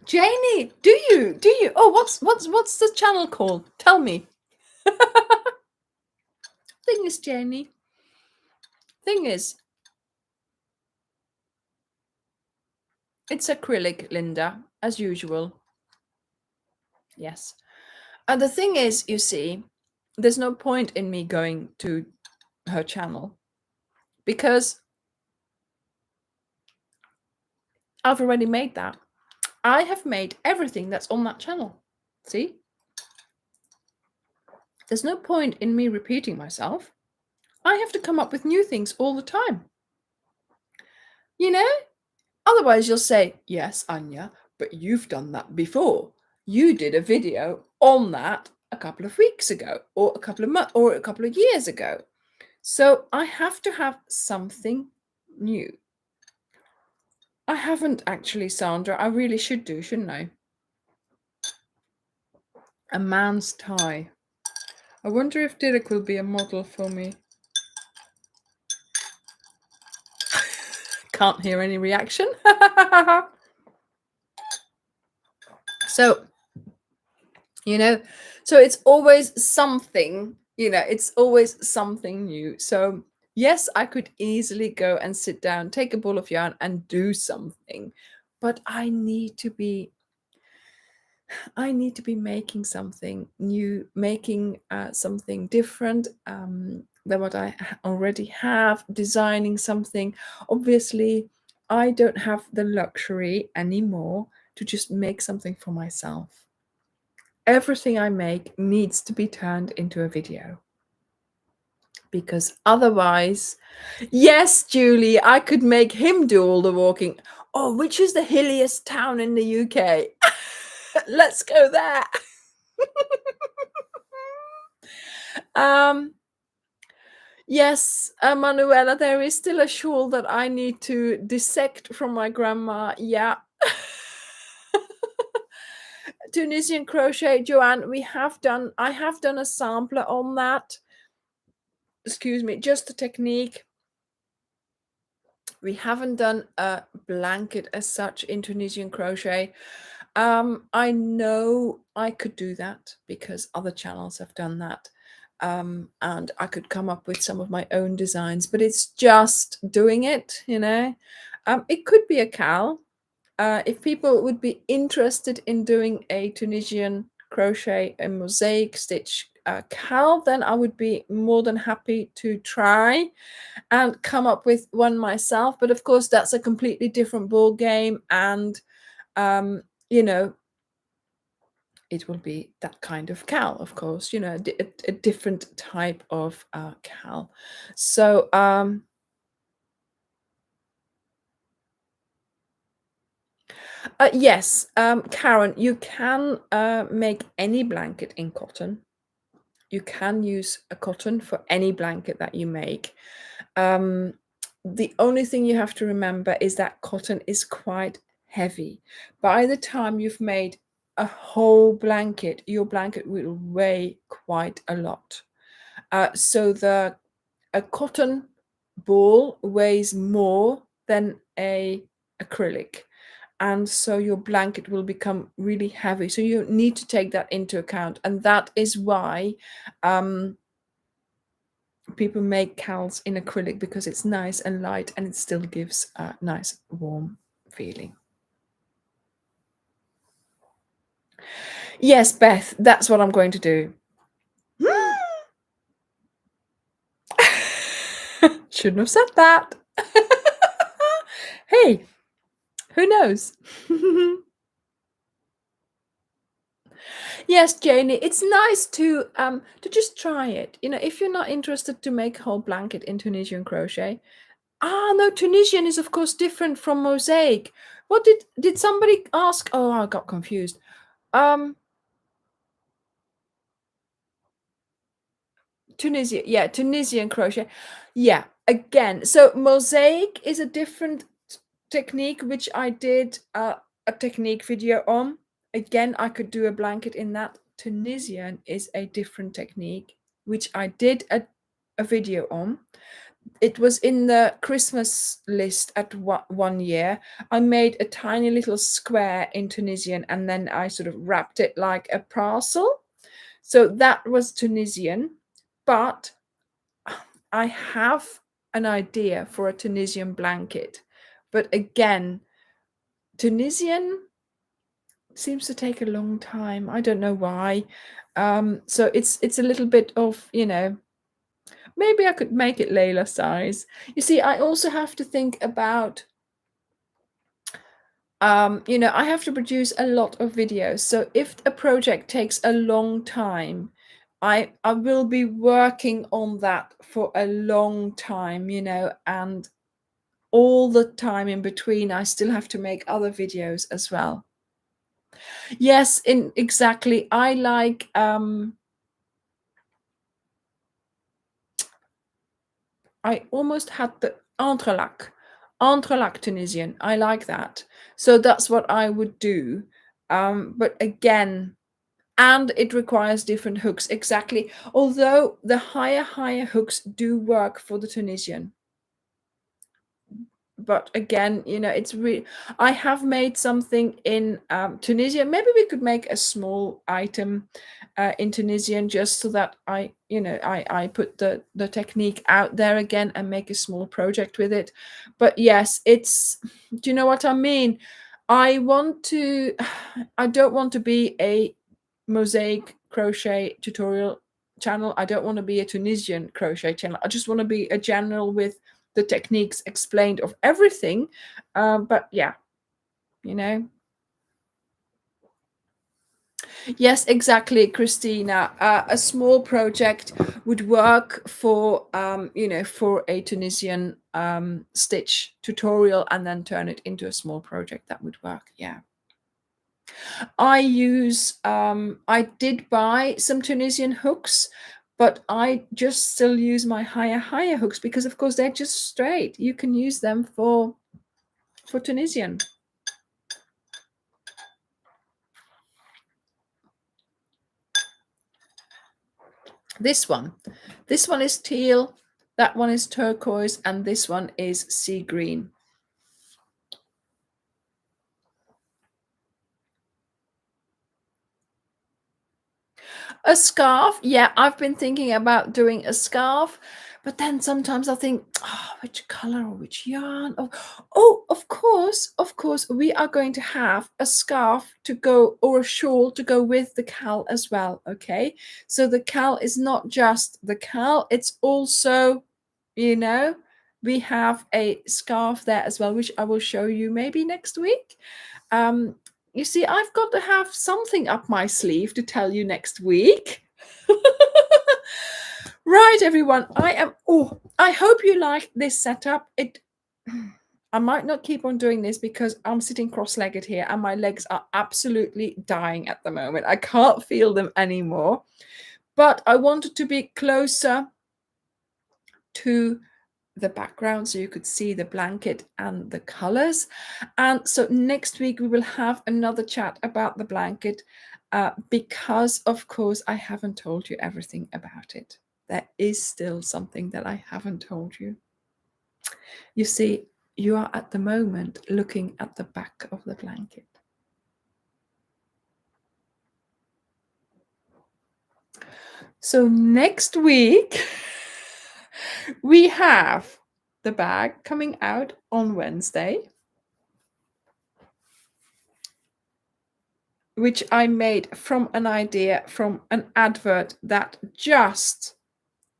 [SPEAKER 1] Janie, do you? Oh, what's the channel called? Tell me. Thing is, Janie. Thing is, it's acrylic, Linda, as usual. Yes. And the thing is, you see, there's no point in me going to her channel because I've already made that. I have made everything that's on that channel. See? There's no point in me repeating myself. I have to come up with new things all the time. Otherwise you'll say, yes, Anja, but you've done that before. You did a video on that a couple of weeks ago, or a couple of months, or a couple of years ago. So I have to have something new. I haven't actually, Sandra. I really should do, shouldn't I? A man's tie. I wonder if Dirk will be a model for me. Can't hear any reaction. So, so it's always something, it's always something new. So yes, I could easily go and sit down, take a ball of yarn and do something, but I need to be making something new, making something different than what I already have, designing something. Obviously, I don't have the luxury anymore to just make something for myself. Everything I make needs to be turned into a video. Because otherwise, yes, Julie, I could make him do all the walking. Oh, which is the hilliest town in the UK? Let's go there. Yes, Manuela, there is still a shawl that I need to dissect from my grandma. Yeah. Tunisian crochet, Joanne, I have done a sampler on that. Excuse me, just the technique. We haven't done a blanket as such in Tunisian crochet. I know I could do that because other channels have done that. And I could come up with some of my own designs, but it's just doing it, you know. It could be a cowl. If people would be interested in doing a Tunisian crochet and mosaic stitch cowl, then I would be more than happy to try and come up with one myself. But of course, that's a completely different ball game, and um, you know, it will be that kind of cowl, of course, you know, a different type of cowl. So yes, Karen, you can make any blanket in cotton. You can use a cotton for any blanket that you make. The only thing you have to remember is that cotton is quite heavy. By the time you've made a whole blanket, your blanket will weigh quite a lot. So a cotton ball weighs more than a acrylic, and so your blanket will become really heavy. So you need to take that into account, and that is why um, people make cowls in acrylic, because it's nice and light and it still gives a nice warm feeling. Yes, Beth, that's what I'm going to do. Shouldn't have said that. Hey, who knows? Yes, Janie, it's nice to just try it. You know, if you're not interested to make a whole blanket in Tunisian crochet. Ah, no, Tunisian is of course different from mosaic. What did somebody ask? Oh, I got confused. Um, Tunisia, yeah, Tunisian crochet. Yeah, again, so mosaic is a different technique which I did a technique video on. Again, I could do a blanket in that. Tunisian is a different technique which I did a video on. It was in the Christmas list at one year. I made a tiny little square in Tunisian and then I sort of wrapped it like a parcel. So that was Tunisian, but I have an idea for a Tunisian blanket. But again, Tunisian seems to take a long time. I don't know why. So it's a little bit of, you know, maybe I could make it Layla size. You see, I also have to think about you know, I have to produce a lot of videos. So if a project takes a long time, I will be working on that for a long time, you know, and all the time in between, I still have to make other videos as well. Yes, in exactly. I like I almost had the entrelac Tunisian. I like that. So that's what I would do. But again, and it requires different hooks, exactly. Although the higher hooks do work for the Tunisian. But again, you know, it's really, I have made something in Tunisia. Maybe we could make a small item in Tunisian, just so that I, you know, I put the technique out there again and make a small project with it. But yes, it's, do you know what I mean? I want to, I don't want to be a mosaic crochet tutorial channel. I don't want to be a Tunisian crochet channel. I just want to be a general with the techniques explained of everything. But yeah, you know. Yes, exactly, Christina. A small project would work for, you know, for a Tunisian stitch tutorial, and then turn it into a small project that would work. Yeah. I use, I did buy some Tunisian hooks, but I just still use my higher hooks because, of course, they're just straight. You can use them for Tunisian. This one. This one is teal, that one is turquoise, and this one is sea green. A scarf. Yeah, I've been thinking about doing a scarf, but then sometimes I think, oh, which color or which yarn? Oh, of course, we are going to have a scarf to go or a shawl to go with the cowl as well. Okay, so the cowl is not just the cowl; it's also, you know, we have a scarf there as well, which I will show you maybe next week. Um, you see, I've got to have something up my sleeve to tell you next week. Right, everyone. I hope you like this setup. I might not keep on doing this because I'm sitting cross-legged here and my legs are absolutely dying at the moment. I can't feel them anymore. But I wanted to be closer to the background so you could see the blanket and the colors. And so next week we will have another chat about the blanket because of course I haven't told you everything about it. There is still something that I haven't told you. You see, you are at the moment looking at the back of the blanket. So next week we have the bag coming out on Wednesday, which I made from an idea from an advert that just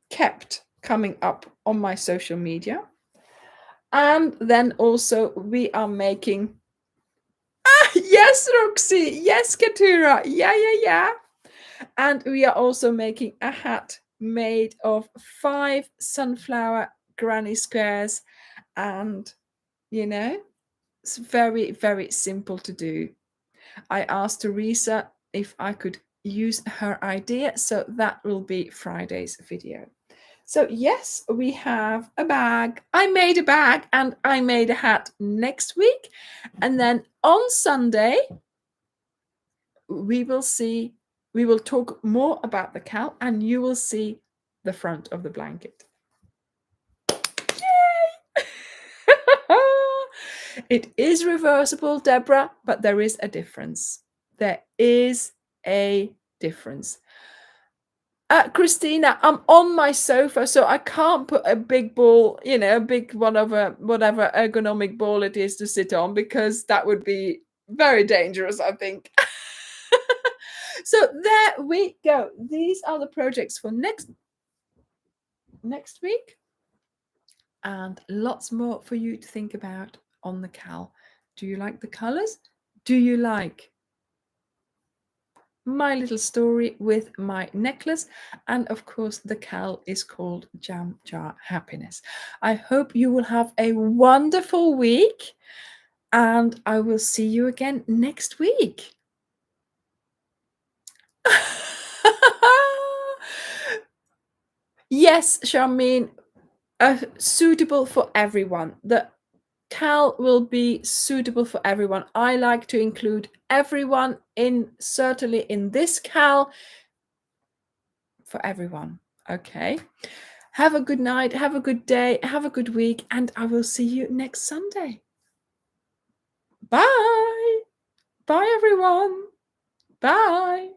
[SPEAKER 1] kept coming up on my social media. And then also we are making yes, Roxy, yes, Katura, yeah. And we are also making a hat made of 5 sunflower granny squares, and it's very, very simple to do. I asked Teresa if I could use her idea, so that will be Friday's video. So yes, we have a bag. I made a bag and I made a hat next week. And then on Sunday, we will talk more about the cowl and you will see the front of the blanket. Yay! It is reversible, Deborah, but there is a difference. There is a difference. Christina, I'm on my sofa, so I can't put a big ball, a big one of whatever ergonomic ball it is to sit on, because that would be very dangerous, I think. So there we go. These are the projects for next week, and lots more for you to think about on the cowl. Do you like the colors? Do you like my little story with my necklace? And of course the cowl is called Jam Jar Happiness. I hope you will have a wonderful week and I will see you again next week. Yes, Charmaine, suitable for everyone. The cowl will be suitable for everyone. I like to include everyone certainly in this cowl, for everyone. Okay. Have a good night, have a good day, have a good week, and I will see you next Sunday. Bye. Bye, everyone. Bye.